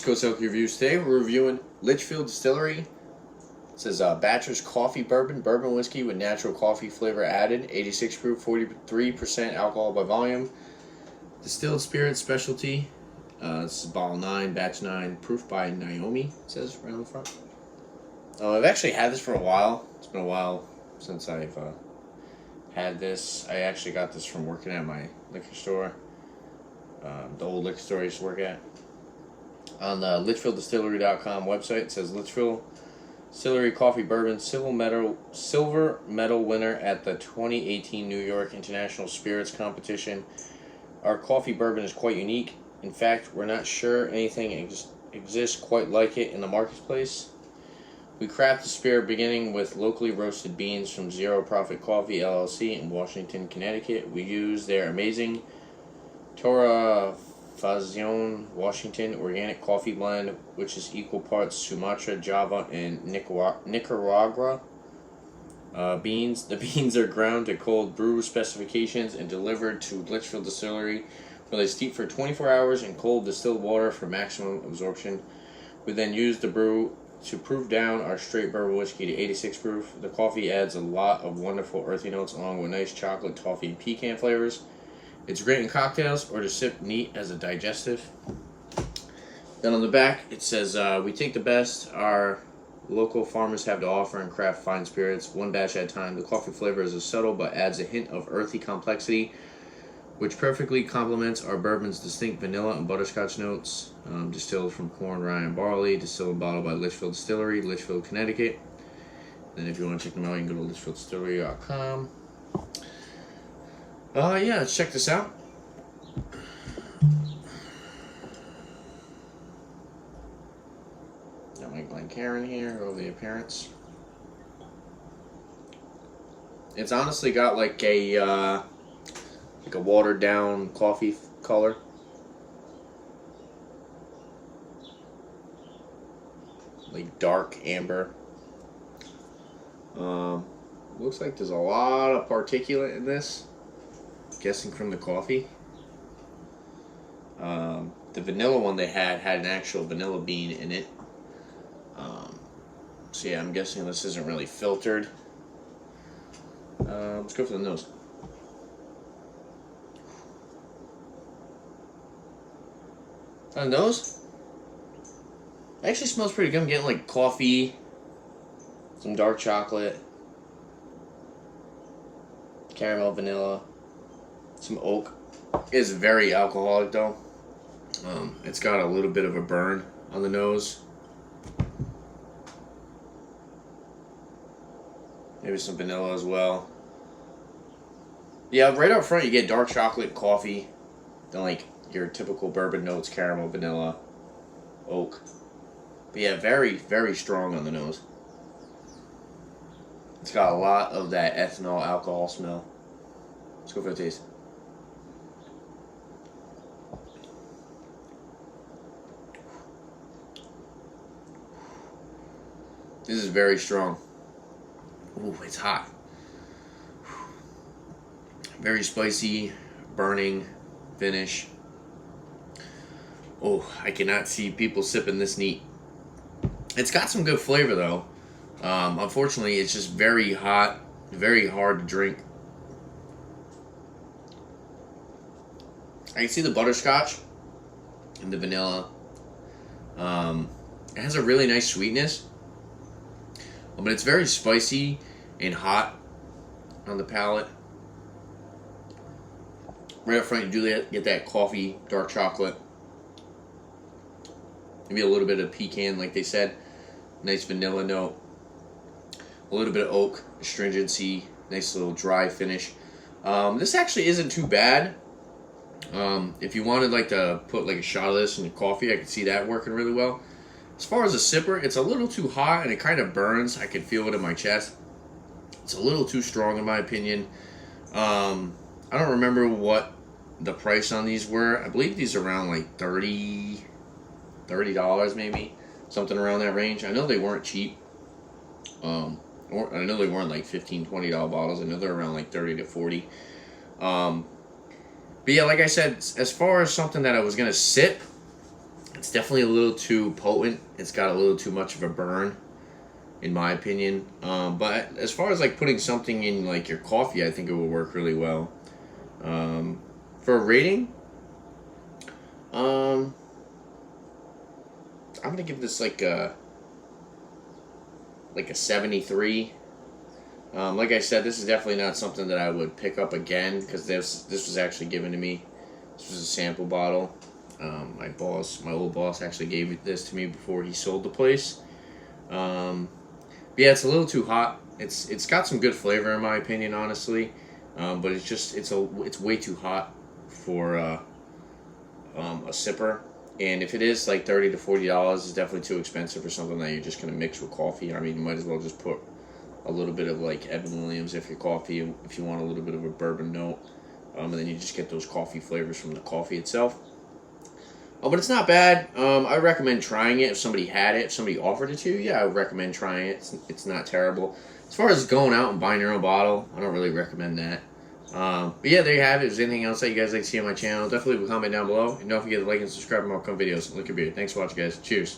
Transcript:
Coast Oakley Reviews. Today we're reviewing Litchfield Distillery. It says Batcher's Coffee Bourbon, bourbon whiskey with natural coffee flavor added, 86 proof, 43% alcohol by volume. Distilled spirit specialty. This is bottle 9, batch 9, proof by Naomi, it says right on the front. I've actually had this for a while. It's been a while since I've had this. I actually got this from working at my liquor store. The old liquor store I used to work at. On the LitchfieldDistillery.com website, it says Litchfield Distillery Coffee Bourbon silver medal winner at the 2018 New York International Spirits Competition. Our coffee bourbon is quite unique. In fact, we're not sure anything exists quite like it in the marketplace. We craft the spirit beginning with locally roasted beans from Zero Profit Coffee LLC in Washington, Connecticut. We use their amazing Torah Fazion, Washington organic coffee blend, which is equal parts Sumatra, Java, and Nicaragua beans. The beans are ground to cold brew specifications and delivered to Litchfield Distillery, where they steep for 24 hours in cold distilled water for maximum absorption. We then use the brew to proof down our straight bourbon whiskey to 86 proof. The coffee adds a lot of wonderful earthy notes along with nice chocolate, toffee, and pecan flavors. It's great in cocktails or to sip neat as a digestive. Then on the back it says, we take the best our local farmers have to offer and craft fine spirits, one batch at a time. The coffee flavor is subtle but adds a hint of earthy complexity, which perfectly complements our bourbon's distinct vanilla and butterscotch notes. Distilled from corn, rye, and barley. Distilled and bottled by Litchfield Distillery, Litchfield, Connecticut. Then if you want to check them out, you can go to litchfielddistillery.com. Yeah, let's check this out. Got my Glencairn here, over the appearance. It's honestly got like a watered down coffee color. Like dark amber. Looks like there's a lot of particulate in this. Guessing from the coffee. The vanilla one they had an actual vanilla bean in it. So yeah, I'm guessing this isn't really filtered. Let's go for the nose. On the nose? It actually smells pretty good. I'm getting like coffee, some dark chocolate, caramel, vanilla, some oak. It's very alcoholic though. It's got a little bit of a burn on the nose. Maybe some vanilla as well. Yeah, right up front you get dark chocolate, coffee, then like your typical bourbon notes, caramel, vanilla, oak. But yeah, very, very strong on the nose. It's got a lot of that ethanol alcohol smell. Let's go for a taste. This is very strong. Ooh, it's hot. Very spicy, burning finish. Oh, I cannot see people sipping this neat. It's got some good flavor though. Unfortunately, it's just very hot, very hard to drink. I can see the butterscotch and the vanilla. It has a really nice sweetness, but it's very spicy and hot on the palate. Right up front, you do get that coffee, dark chocolate. Maybe a little bit of pecan, like they said. Nice vanilla note. A little bit of oak, astringency. Nice little dry finish. This actually isn't too bad. If you wanted like to put like a shot of this in your coffee, I could see that working really well. As far as a sipper, it's a little too hot and it kind of burns. I can feel it in my chest. It's a little too strong in my opinion. I don't remember what the price on these were. I believe these are around like $30 maybe, something around that range. I know they weren't cheap. Or I know they weren't like $15, $20 bottles. I know they're around like 30 to 40. But yeah, like I said, as far as something that I was gonna sip, It's definitely a little too potent. It's got a little too much of a burn, in my opinion. But as far as like putting something in like your coffee, I think it will work really well. For a rating, I'm gonna give this like a 73. Like I said, this is definitely not something that I would pick up again because this was actually given to me. This was a sample bottle. My old boss, actually gave this to me before he sold the place. But yeah, it's a little too hot. It's got some good flavor in my opinion, honestly. But it's way too hot for a sipper. And if it is like $30 to $40, it's definitely too expensive for something that you're just gonna mix with coffee. I mean, you might as well just put a little bit of like Evan Williams if you want a little bit of a bourbon note, and then you just get those coffee flavors from the coffee itself. But it's not bad. I recommend trying it if somebody had it. If somebody offered it to you, yeah, I would recommend trying it. It's not terrible. As far as going out and buying your own bottle, I don't really recommend that. But yeah, there you have it. If there's anything else that you guys like to see on my channel, definitely leave a comment down below. And don't forget to like and subscribe to more upcoming videos. Look at beer. Thanks for watching, guys. Cheers.